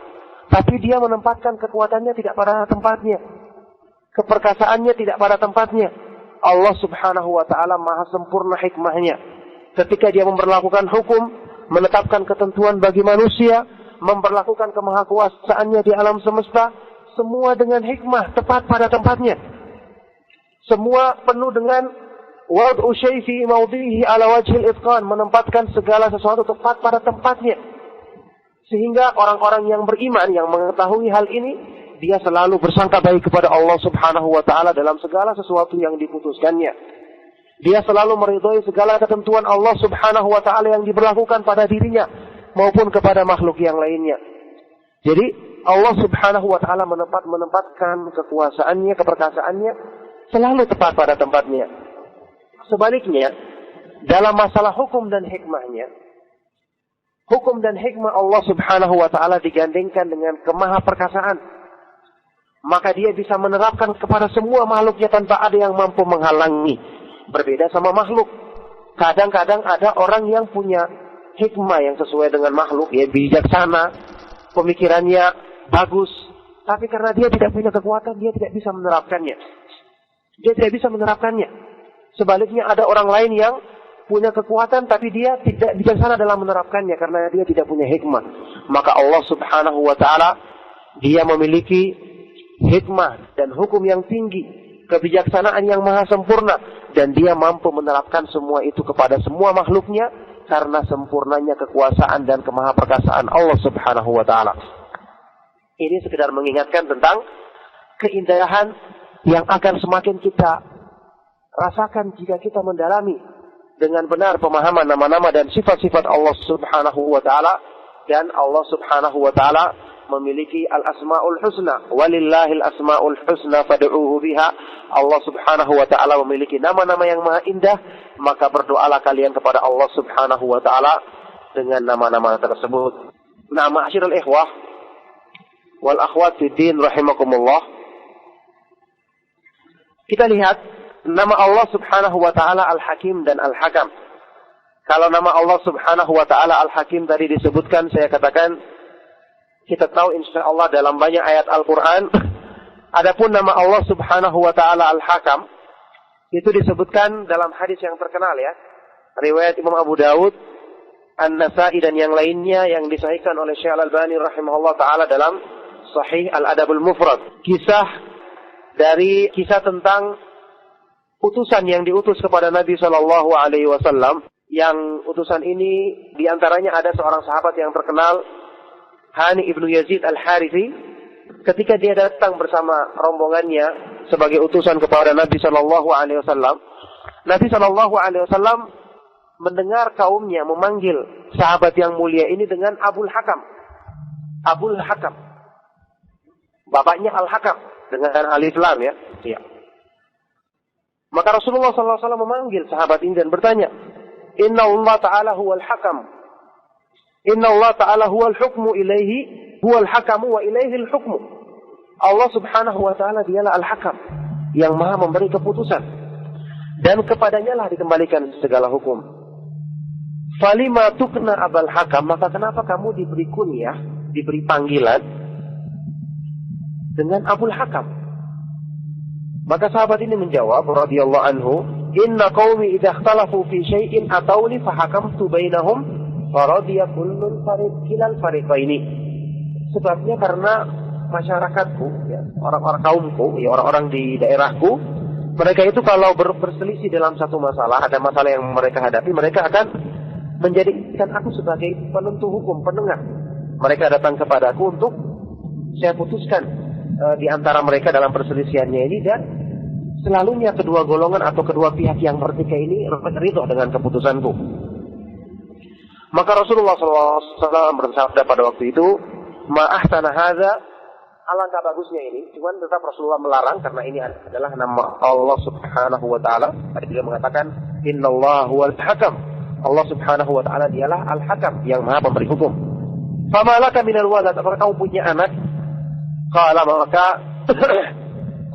tapi dia menempatkan kekuatannya tidak pada tempatnya. Keperkasaannya tidak pada tempatnya. Allah Subhanahu wa ta'ala maha sempurna hikmahnya. Ketika dia memberlakukan hukum, menetapkan ketentuan bagi manusia, memperlakukan kemahakuasaannya di alam semesta, semua dengan hikmah, tepat pada tempatnya. Semua penuh dengan wad'u syai' fi mawdihi ala wajhil itqan, menempatkan segala sesuatu tepat pada tempatnya. Sehingga orang-orang yang beriman, yang mengetahui hal ini, dia selalu bersangka baik kepada Allah Subhanahu wa ta'ala dalam segala sesuatu yang diputuskannya. Dia selalu meridhai segala ketentuan Allah Subhanahu wa ta'ala yang diberlakukan pada dirinya maupun kepada makhluk yang lainnya. Jadi Allah Subhanahu wa ta'ala menempatkan kekuasaannya, keperkasaannya selalu tepat pada tempatnya. Sebaliknya, dalam masalah hukum dan hikmahnya, hukum dan hikmah Allah Subhanahu wa ta'ala digandengkan dengan kemahaperkasaan. Maka dia bisa menerapkan kepada semua makhluknya tanpa ada yang mampu menghalangi. Berbeda sama makhluk. Kadang-kadang ada orang yang punya hikmah yang sesuai dengan makhluk, ya bijaksana, pemikirannya bagus, tapi karena dia tidak punya kekuatan, dia tidak bisa menerapkannya. Dia tidak bisa menerapkannya. Sebaliknya ada orang lain yang punya kekuatan, tapi dia tidak bijaksana dalam menerapkannya karena dia tidak punya hikmah. Maka Allah Subhanahu wa Ta'ala, dia memiliki hikmah dan hukum yang tinggi, kebijaksanaan yang maha sempurna, dan dia mampu menerapkan semua itu kepada semua makhluknya karena sempurnanya kekuasaan dan kemahaperkasaan Allah Subhanahu wa Ta'ala. Ini sekedar mengingatkan tentang keindahan yang akan semakin kita rasakan jika kita mendalami dengan benar pemahaman nama-nama dan sifat-sifat Allah Subhanahu wa Ta'ala. Dan Allah Subhanahu wa Ta'ala memiliki al-asma'ul husna, walillahil asma'ul husna fad'uuhu biha. Allah Subhanahu wa Ta'ala memiliki nama-nama yang maha indah, maka berdoalah kalian kepada Allah Subhanahu wa Ta'ala dengan nama-nama tersebut. Nah, ma'asyiral ikhwah wal akhwat fid din rahimakumullah, kita lihat nama Allah Subhanahu wa Ta'ala Al-Hakim dan Al-Hakam. Kalau nama Allah Subhanahu wa Ta'ala Al-Hakim tadi disebutkan, saya katakan kita tahu insyaallah dalam banyak ayat Al-Quran. Adapun nama Allah Subhanahu wa Ta'ala Al-Hakam itu disebutkan dalam hadis yang terkenal ya, riwayat Imam Abu Dawud, An-Nasai dan yang lainnya, yang disahihkan oleh Syekh Al-Albani rahimahullah ta'ala dalam Sahih Al-Adabul Mufrad. Kisah tentang utusan yang diutus kepada Nabi Shallallahu Alaihi Wasallam. Yang utusan ini diantaranya ada seorang sahabat yang terkenal, Hani ibnu Yazid Al-Harithi. Ketika dia datang bersama rombongannya sebagai utusan kepada Nabi Shallallahu Alaihi Wasallam, Nabi Shallallahu Alaihi Wasallam mendengar kaumnya memanggil sahabat yang mulia ini dengan Abul Hakam. Abul Hakam, bapaknya Al-Hakam dengan alif lam ya. Ya. Maka Rasulullah SAW memanggil sahabat ini dan bertanya, Inna Allah Ta'ala huwal hakam. Inna Allah Ta'ala huwal hukmu ilaihi, huwal hakamu wa ilaihil hukmu. Allah Subhanahu wa Ta'ala dialah Al-Hakam, yang maha memberi keputusan. Dan kepadanya lah dikembalikan segala hukum. Falima tukna abal hakam, maka kenapa kamu diberi kunyah, diberi panggilan dengan Abul Hakam? Maka sahabat ini menjawab radhiyallahu anhu, "Inna qaumi idza ikhtalafu fi syai'in atawni fahakamtu bainahum faradiya kullun kilal fariqaini." Sebabnya karena masyarakatku, ya, orang-orang kaumku, ya, orang-orang di daerahku, mereka itu kalau berselisih dalam satu masalah, ada masalah yang mereka hadapi, mereka akan menjadikan aku sebagai penentu hukum, penengah. Mereka datang kepadaku untuk saya putuskan di antara mereka dalam perselisihannya ini, dan selalunya kedua golongan atau kedua pihak yang bertikai ini ridho dengan keputusanku. Maka Rasulullah SAW bersabda pada waktu itu, "Ma ahsana hadza," alangkah bagusnya ini. Cuman tetap Rasulullah melarang karena ini adalah nama Allah Subhanahu wa Ta'ala. Tadi beliau mengatakan, "Innallaha huwal hakam." Allah Subhanahu wa Ta'ala dialah Al-Hakam, yang maha pemberi hukum. "Fama laka minal walad," apakah kamu punya anak? Qala, maka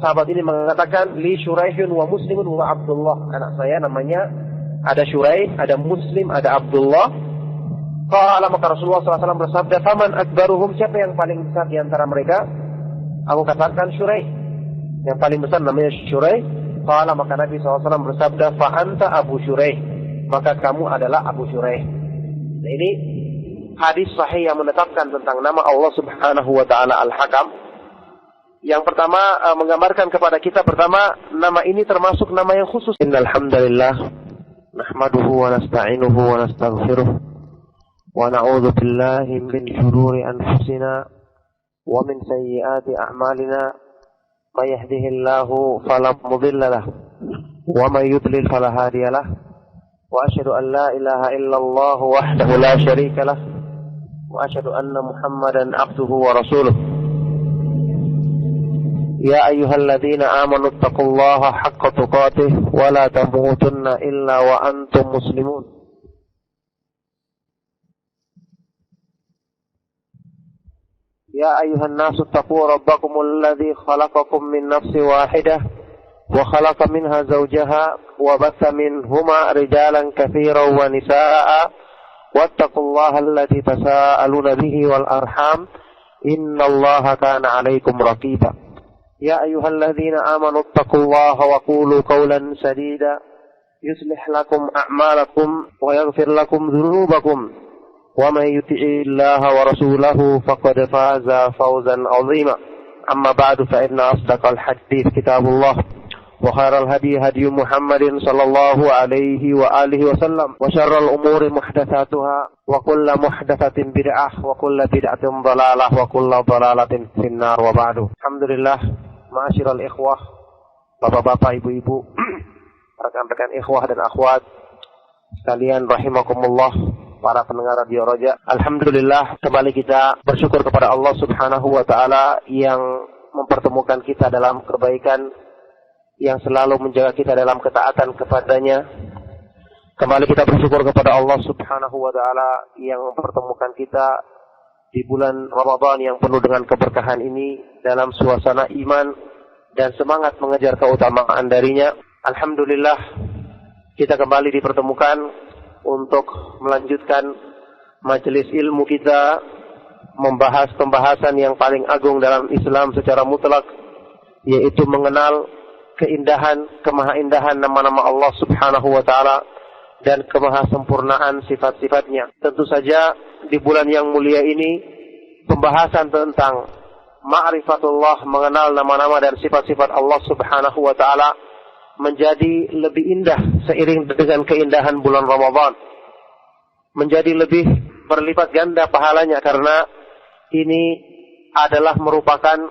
sahabat ini mengatakan, "Li Syuraihun wa Muslimun wa Abdullah." Anak saya namanya ada Syuraih, ada Muslim, ada Abdullah. Qala, maka Rasulullah SAW bersabda, "Faman akbaruhum," siapa yang paling besar di antara mereka? Aku katakan Syuraih, yang paling besar namanya Syuraih. Qala, maka Nabi SAW bersabda, "Fa anta Abu Syuraih," maka kamu adalah Abu Syuraih. Nah, ini hadis sahih yang menetapkan tentang nama Allah Subhanahu wa Ta'ala Al-Hakam. Yang pertama menggambarkan kepada kita, pertama, nama ini termasuk nama yang khusus. Innal hamdalillah nahmaduhu wa nasta'inuhu wa nastaghfiruh wa na'udzu billahi min shururi anfusina wa min sayyiati a'malina. May yahdihillahu fala mudilla lahu wa may yudlil fala hadiya lahu. Wa asyhadu an la ilaha illallah wahdahu la syarika lahu wa asyhadu anna Muhammadan abduhu wa rasuluh. Ya ayyuhalladzina amanu taqullaha haqqa tuqatih wa la tamutunna illa wa antum muslimun. Ya ayyuhan nasu taqu rabbakumul ladzi khalaqakum min nafsin wahidah wa khalaqa minha zawjaha wa batha minhuma rijalan katsiran wa nisaa'a wattaqullaha alladzi tasaaluna bihi wal arham innallaha kana 'alaikum raqiba. Ya ayyuhalladzina amanu taqullaha wa qulu qawlan sadida yuslih lakum a'malakum wa yaghfir lakum dhunubakum wa may yuti'illaha wa rasulahu faqad faza fawzan 'azima. Amma ba'du fa inna asdaqal hadits kitabullah wa khairal hadi hadi Muhammadin sallallahu alaihi wa alihi wasallam wa syarral umuri muhdatsatuha wa kullu muhdatsatin bid'ah wa kullu bid'atin dhalalah wa kullu dhalalatin finnar wa ba'du. Alhamdulillah. Ma'asyiral ikhwah, bapak-bapak, ibu-ibu, rekan-rekan ikhwah dan akhwat sekalian rahimakumullah, para pendengar Radio Roja. Alhamdulillah, kembali kita bersyukur kepada Allah Subhanahu wa taala yang mempertemukan kita dalam kebaikan, yang selalu menjaga kita dalam ketaatan kepadanya. Kembali kita bersyukur kepada Allah Subhanahu wa taala yang mempertemukan kita di bulan Ramadan yang penuh dengan keberkahan ini dalam suasana iman dan semangat mengejar keutamaan darinya. Alhamdulillah, kita kembali dipertemukan untuk melanjutkan majelis ilmu kita, membahas pembahasan yang paling agung dalam Islam secara mutlak, yaitu mengenal keindahan, kemahaindahan nama-nama Allah Subhanahu wa taala dan kemahasempurnaan sifat-sifatnya. Tentu saja di bulan yang mulia ini pembahasan tentang ma'rifatullah, mengenal nama-nama dan sifat-sifat Allah Subhanahu wa taala menjadi lebih indah seiring dengan keindahan bulan Ramadan. Menjadi lebih berlipat ganda pahalanya karena ini adalah merupakan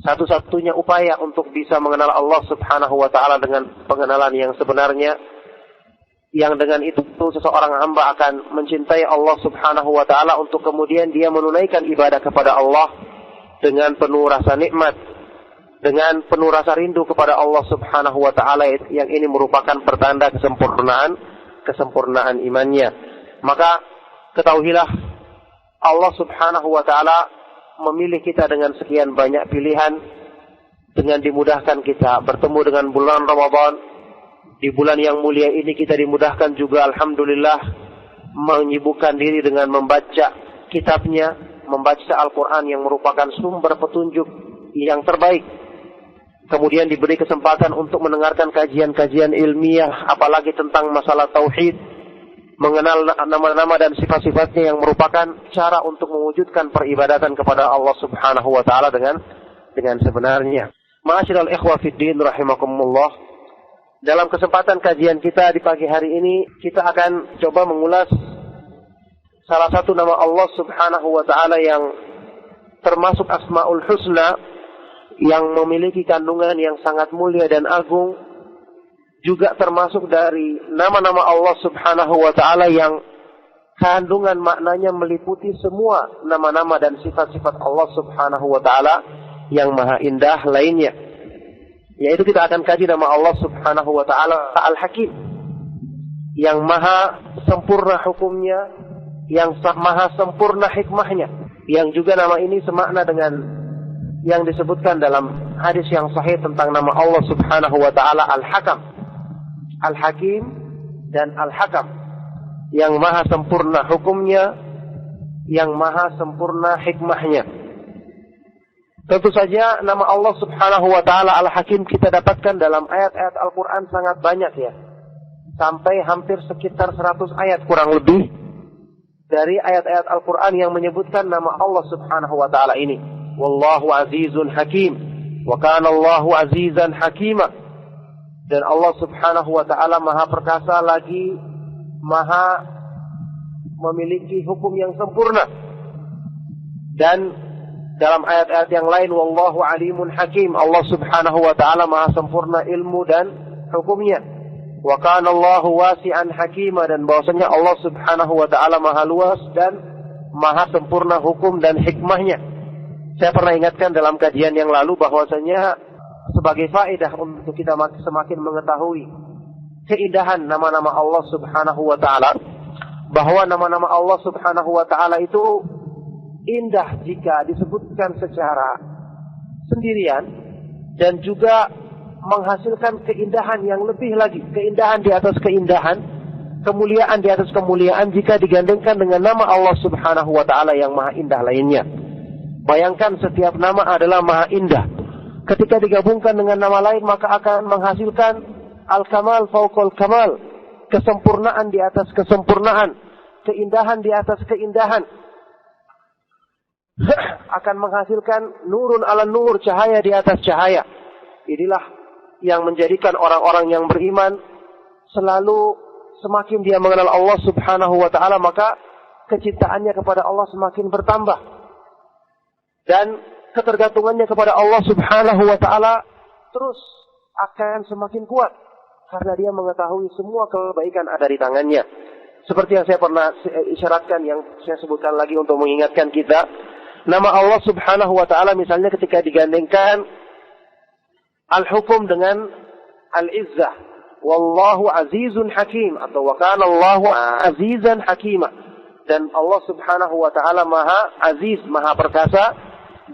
satu-satunya upaya untuk bisa mengenal Allah Subhanahu wa taala dengan pengenalan yang sebenarnya, yang dengan itu seseorang hamba akan mencintai Allah Subhanahu wa taala untuk kemudian dia menunaikan ibadah kepada Allah dengan penuh rasa nikmat, dengan penuh rasa rindu kepada Allah Subhanahu wa taala, yang ini merupakan pertanda kesempurnaan imannya. Maka ketahuilah, Allah Subhanahu wa taala memilih kita dengan sekian banyak pilihan, dengan dimudahkan kita bertemu dengan bulan Ramadan. Di bulan yang mulia ini kita dimudahkan juga, alhamdulillah, menyibukkan diri dengan membaca kitabnya, membaca Al-Quran yang merupakan sumber petunjuk yang terbaik. Kemudian diberi kesempatan untuk mendengarkan kajian-kajian ilmiah, apalagi tentang masalah tauhid, mengenal nama-nama dan sifat-sifatnya yang merupakan cara untuk mewujudkan peribadatan kepada Allah Subhanahu wa taala dengan sebenarnya. Ma'asyiral ikhwah fiddin rahimakumullah. Dalam kesempatan kajian kita di pagi hari ini, kita akan coba mengulas salah satu nama Allah Subhanahu wa taala yang termasuk Asmaul Husna, yang memiliki kandungan yang sangat mulia dan agung, juga termasuk dari nama-nama Allah Subhanahu wa taala yang kandungan maknanya meliputi semua nama-nama dan sifat-sifat Allah Subhanahu wa taala yang maha indah lainnya. Yaitu kita akan kaji nama Allah Subhanahu wa taala Al-Hakim, yang maha sempurna hukumnya, yang maha sempurna hikmahnya, yang juga nama ini semakna dengan yang disebutkan dalam hadis yang sahih tentang nama Allah Subhanahu wa taala Al-Hakam. Al-Hakim dan Al-Hakam, yang maha sempurna hukumnya, yang maha sempurna hikmahnya. Tentu saja nama Allah Subhanahu wa taala Al-Hakim kita dapatkan dalam ayat-ayat Al-Quran sangat banyak ya. Sampai hampir sekitar 100 ayat kurang lebih dari ayat-ayat Al-Quran yang menyebutkan nama Allah Subhanahu wa taala ini. Wallahu azizun hakim, wa kana Allahu azizan hakima. Dan Allah Subhanahu wa taala maha perkasa lagi maha memiliki hukum yang sempurna. Dan dalam ayat-ayat yang lain, wallahu alimun hakim, Allah Subhanahu wa taala maha sempurna ilmu dan hukumnya. Wa kana Allahu wasi'an hakima, dan bahwasanya Allah Subhanahu wa taala maha luas dan maha sempurna hukum dan hikmahnya. Saya pernah ingatkan dalam kajian yang lalu bahwasanya sebagai faedah untuk kita semakin mengetahui keindahan nama-nama Allah Subhanahu wa taala, bahwa nama-nama Allah Subhanahu wa taala itu indah jika disebutkan secara sendirian, dan juga menghasilkan keindahan yang lebih lagi, keindahan di atas keindahan, kemuliaan di atas kemuliaan jika digandengkan dengan nama Allah Subhanahu wa taala yang maha indah lainnya. Bayangkan setiap nama adalah maha indah. Ketika digabungkan dengan nama lain maka akan menghasilkan al-kamal fauqal kamal. Kesempurnaan di atas kesempurnaan. Keindahan di atas keindahan. Akan menghasilkan nurun ala nur, cahaya di atas cahaya. Inilah yang menjadikan orang-orang yang beriman selalu semakin dia mengenal Allah subhanahu wa ta'ala, maka kecintaannya kepada Allah semakin bertambah. Dan ketergantungannya kepada Allah subhanahu wa ta'ala terus akan semakin kuat. Karena dia mengetahui semua kebaikan ada di tangannya. Seperti yang saya pernah isyaratkan, yang saya sebutkan lagi untuk mengingatkan kita. Nama Allah subhanahu wa ta'ala misalnya ketika digandengkan al-hukum dengan al-izzah. Wallahu azizun hakim. Atau wa kana Allahu azizan hakimah. Dan Allah subhanahu wa ta'ala maha aziz, maha perkasa.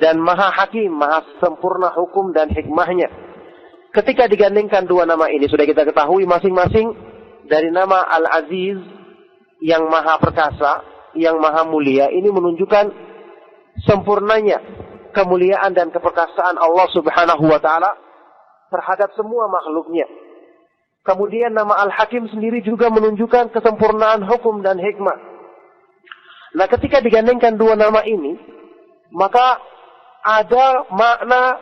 Dan maha hakim, maha sempurna hukum dan hikmahnya. Ketika digandengkan dua nama ini, sudah kita ketahui masing-masing dari nama Al-Aziz yang maha perkasa, yang maha mulia, ini menunjukkan sempurnanya kemuliaan dan keperkasaan Allah subhanahu wa ta'ala terhadap semua makhluknya. Kemudian nama Al-Hakim sendiri juga menunjukkan kesempurnaan hukum dan hikmah. Nah, ketika digandengkan dua nama ini, maka ada makna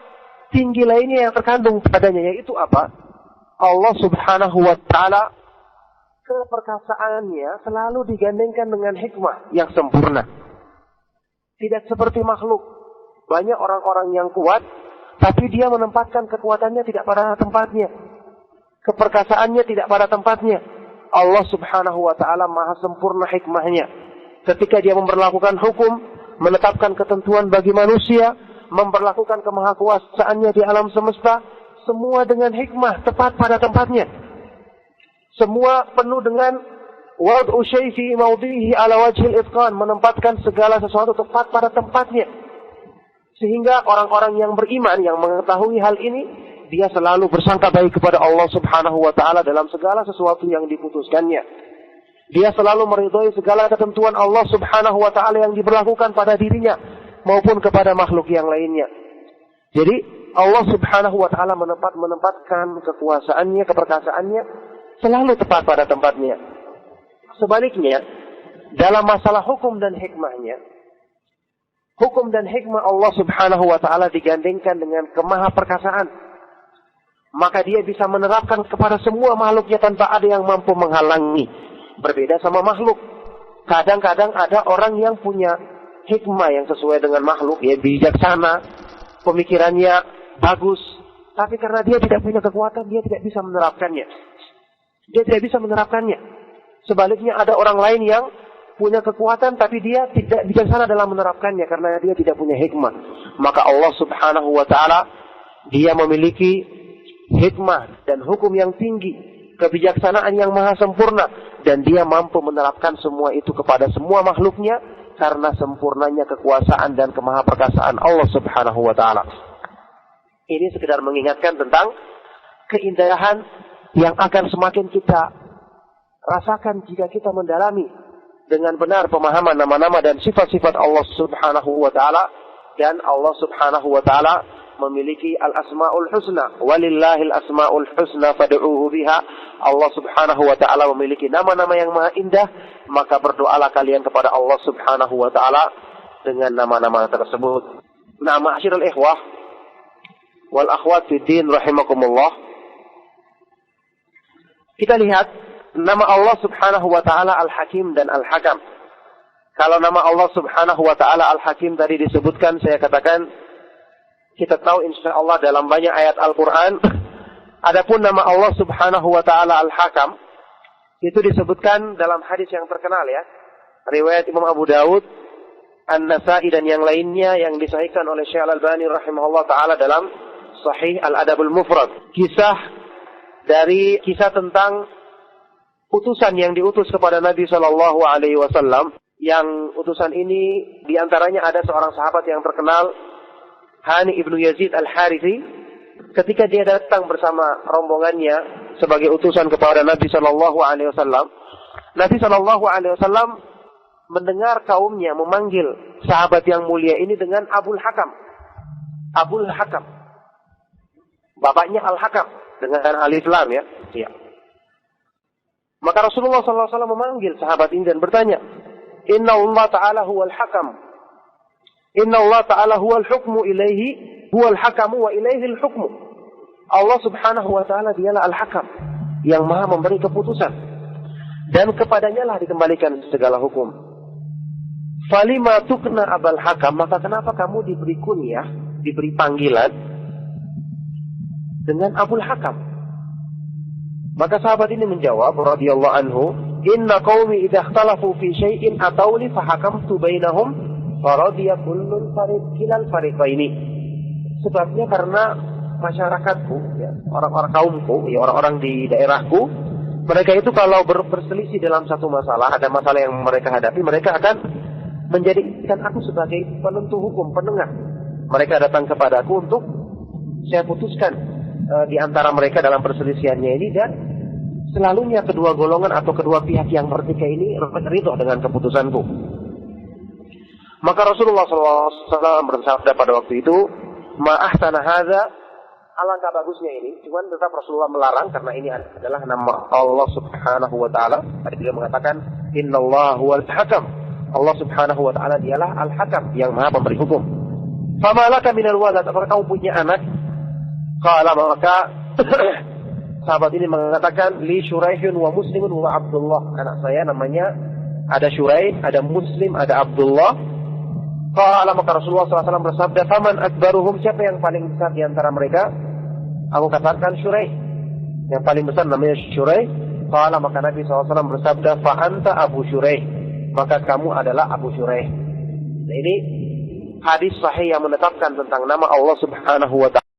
tinggi lainnya yang terkandung padanya, yaitu apa? Allah subhanahu wa ta'ala keperkasaannya selalu digandengkan dengan hikmah yang sempurna. Tidak seperti makhluk. Banyak orang-orang yang kuat, tapi dia menempatkan kekuatannya tidak pada tempatnya. Keperkasaannya tidak pada tempatnya. Allah subhanahu wa ta'ala maha sempurna hikmahnya. Ketika dia memberlakukan hukum, menetapkan ketentuan bagi manusia, memberlakukan kemahakuasaannya di alam semesta, semua dengan hikmah, tepat pada tempatnya. Semua penuh dengan wad'u syai' fi mawdihi ala wajhil itqan, menempatkan segala sesuatu tepat pada tempatnya. Sehingga orang-orang yang beriman, yang mengetahui hal ini, dia selalu bersangka baik kepada Allah subhanahu wa ta'ala dalam segala sesuatu yang diputuskannya. Dia selalu meridhai segala ketentuan Allah subhanahu wa ta'ala yang diberlakukan pada dirinya maupun kepada makhluk yang lainnya. Jadi Allah subhanahu wa ta'ala menempatkan kekuasaannya, keperkasaannya selalu tepat pada tempatnya. Sebaliknya, dalam masalah hukum dan hikmahnya, hukum dan hikmah Allah subhanahu wa ta'ala digandengkan dengan kemahaperkasaan. Maka dia bisa menerapkan kepada semua makhluknya tanpa ada yang mampu menghalangi. Berbeda sama makhluk. Kadang-kadang ada orang yang punya hikmah yang sesuai dengan makhluk, ya bijaksana, pemikirannya bagus, tapi karena dia tidak punya kekuatan, dia tidak bisa menerapkannya. Dia tidak bisa menerapkannya. Sebaliknya ada orang lain yang punya kekuatan, tapi dia tidak bijaksana dalam menerapkannya karena dia tidak punya hikmah. Maka Allah subhanahu wa ta'ala, dia memiliki hikmah dan hukum yang tinggi, kebijaksanaan yang maha sempurna, dan dia mampu menerapkan semua itu kepada semua makhluknya karena sempurnanya kekuasaan dan kemahaperkasaan Allah subhanahu wa ta'ala. Ini sekedar mengingatkan tentang keindahan yang akan semakin kita rasakan jika kita mendalami dengan benar pemahaman nama-nama dan sifat-sifat Allah subhanahu wa ta'ala. Dan Allah subhanahu wa ta'ala memiliki al-asma'ul husna. Walillahil asma'ul husna fad'uuhu biha. Allah subhanahu wa ta'ala memiliki nama-nama yang maha indah. Maka berdoalah kalian kepada Allah subhanahu wa ta'ala dengan nama-nama tersebut. Nah, ma'asyiral ikhwah wal akhwat fi din rahimakumullah. Kita lihat nama Allah subhanahu wa ta'ala Al-Hakim dan Al-Hakam. Kalau nama Allah subhanahu wa ta'ala Al-Hakim tadi disebutkan, saya katakan, kita tahu insyaAllah dalam banyak ayat Al-Quran. Adapun nama Allah subhanahu wa ta'ala Al-Hakam, itu disebutkan dalam hadis yang terkenal ya. Riwayat Imam Abu Dawud, An-Nasai dan yang lainnya yang disahihkan oleh Syekh Al-Albani rahimahullah ta'ala dalam Sahih Al-Adabul Mufrad. Kisah tentang utusan yang diutus kepada Nabi Shallallahu Alaihi Wasallam. Yang utusan ini diantaranya ada seorang sahabat yang terkenal, Hani ibnu Yazid Al-Harithi. Ketika dia datang bersama rombongannya sebagai utusan kepada Nabi Shallallahu Alaihi Wasallam, Nabi Shallallahu Alaihi Wasallam mendengar kaumnya memanggil sahabat yang mulia ini dengan Abul Hakam. Abul Hakam. Bapaknya Al-Hakam dengan alif lam ya. Ya. Maka Rasulullah SAW memanggil sahabat ini dan bertanya, Inna Allah Ta'ala huwal hakam. Inna Allah Ta'ala huwal hukmu ilaihi, huwal hakamu wa ilaihi al-hukmu. Allah Subhanahu wa Ta'ala dialah Al-Hakam, yang maha memberi keputusan. Dan kepadanya lah dikembalikan segala hukum. Falima tukna abal hakam, maka kenapa kamu diberi kunyah, diberi panggilan dengan Abul Hakam? Maka sahabat ini menjawab radhiyallahu anhu, inna qaumi idza ikhtalafu fi syai'in atawli fa hakamtu bainahum fa radiya kullun kilal fariqaini. Sebabnya karena masyarakatku, ya, orang-orang kaumku, ya, orang-orang di daerahku, mereka itu kalau berselisih dalam satu masalah, ada masalah yang mereka hadapi, mereka akan menjadikan aku sebagai penentu hukum, penengah. Mereka datang kepadaku untuk saya putuskan di antara mereka dalam perselisihannya ini, dan selalunya kedua golongan atau kedua pihak yang bertikai ini ridho dengan keputusanku. Maka Rasulullah SAW bersabda pada waktu itu, ma'ahsana hadza, alangkah bagusnya ini. Cuman tetap Rasulullah melarang karena ini adalah nama Allah Subhanahu wa Ta'ala. Tadi dia mengatakan, Innallaha huwal hakam. Allah Subhanahu wa Ta'ala dialah Al-Hakam, yang maha pemberi hukum. Fama laka minal walad, apakah kamu punya anak? Qala, maka sahabat ini mengatakan, li Syuraihun wa Muslimun wa Abdullah. Anak saya namanya ada Syuraih, ada Muslim, ada Abdullah. Qala, maka Rasulullah SAW bersabda, faman akbaruhum, siapa yang paling besar di antara mereka? Aku katakan Syuraih, yang paling besar namanya Syuraih. Qala, maka Nabi SAW bersabda, fa anta Abu Syuraih, maka kamu adalah Abu Syuraih. Nah, ini hadis sahih yang menetapkan tentang nama Allah Subhanahu wa Ta'ala.